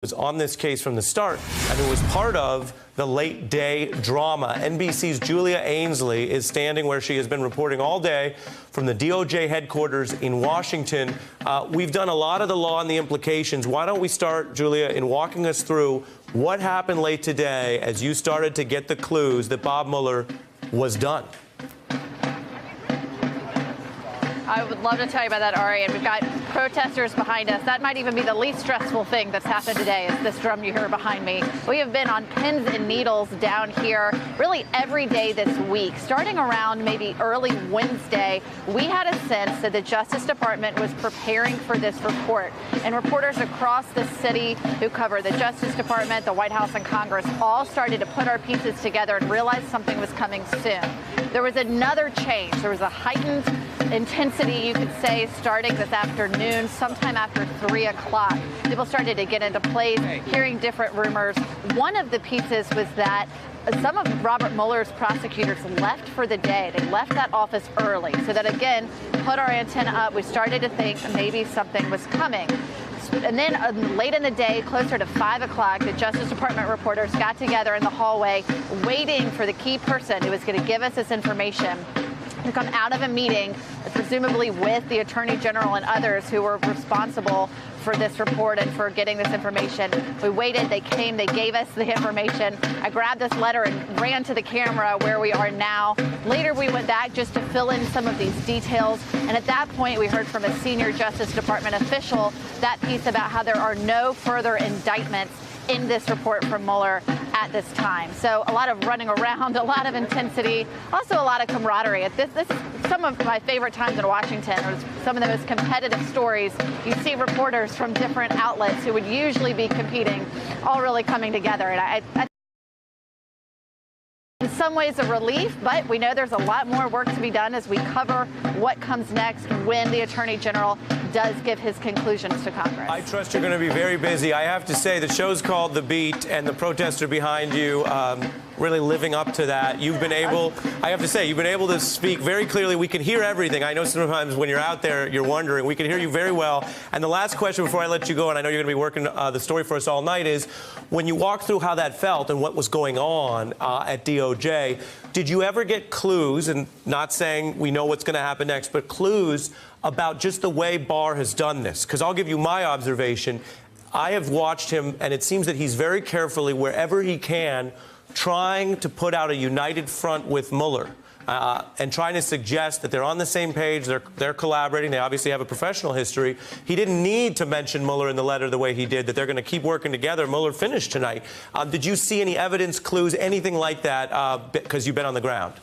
Was on this case from the start, and it was part of the late day drama. NBC's Julia Ainsley is standing where she has been reporting all day from the DOJ headquarters in Washington. We've done a lot of the law and the implications. Why don't we start, Julia, in walking us through what happened late today as you started to get the clues that Bob Mueller was done? I would love to tell you about that, Ari, and we've got protesters behind us. That might even be the least stressful thing that's happened today, is this drum you hear behind me. We have been on pins and needles down here really every day this week. Starting around maybe early Wednesday, we had a sense that the Justice Department was preparing for this report. And reporters across the city who cover the Justice Department, the White House, and Congress all started to put our pieces together and realize something was coming soon. There was another change. There was a heightened intensity, you could say, starting this afternoon, sometime after 3 o'clock. People started to get into place, hearing different rumors. One of the pieces was that some of Robert Mueller's prosecutors left for the day. They left that office early. So that, again, put our antenna up. We started to think maybe something was coming. And then late in the day, closer to 5 o'clock, the Justice Department reporters got together in the hallway, waiting for the key person who was going to give us this information to come out of a meeting, presumably with the Attorney General and others who were responsible for this report and for getting this information. We waited, they came, they gave us the information. I grabbed this letter and ran to the camera where we are now. Later, we went back just to fill in some of these details. And at that point, we heard from a senior Justice Department official that piece about how there are no further indictments in this report from Mueller at this time. So a lot of running around, a lot of intensity, also a lot of camaraderie. This is some of my favorite times in Washington. It was some of the most competitive stories. You see reporters from different outlets who would usually be competing, all really coming together. And I in some ways a relief, but we know there's a lot more work to be done as we cover what comes next when the Attorney General does give his conclusions to Congress. I trust you're going to be very busy. I have to say, the show's called The Beat, and the protester behind you really living up to that. You've been able, I have to say, you've been able to speak very clearly. We can hear everything. I know sometimes when you're out there, you're wondering. We can hear you very well. And the last question before I let you go, and I know you're going to be working the story for us all night, is when you walk through how that felt and what was going on at DOJ, did you ever get clues, and not saying we know what's going to happen next, but clues about just the way Barr has done this? Because I'll give you my observation. I have watched him, and it seems that he's very carefully, wherever he can, trying to put out a united front with Mueller and trying to suggest that they're on the same page, they're collaborating, they obviously have a professional history. He didn't need to mention Mueller in the letter the way he did, that they're going to keep working together. Mueller finished tonight. Did you see any evidence, clues, anything like that, because you've been on the ground?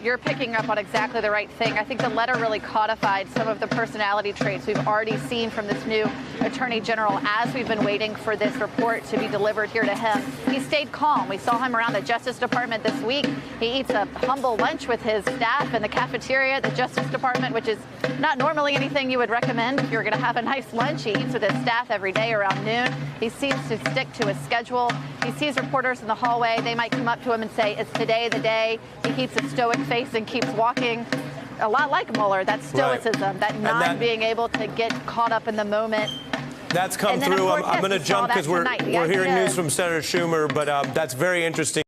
You're picking up on exactly the right thing. I think the letter really codified some of the personality traits we've already seen from this new Attorney General as we've been waiting for this report to be delivered here to him. He stayed calm. We saw him around the Justice Department this week. He eats a humble lunch with his staff in the cafeteria at the Justice Department, which is not normally anything you would recommend if you're going to have a nice lunch. He eats with his staff every day around noon. He seems to stick to his schedule. He sees reporters in the hallway. They might come up to him and say, "Is today the day?" He keeps a stoic face and keeps walking, a lot like Mueller. That stoicism, right. That not being able to get caught up in the moment. That's come through. I'm going to jump because we're hearing news from Senator Schumer, but that's very interesting.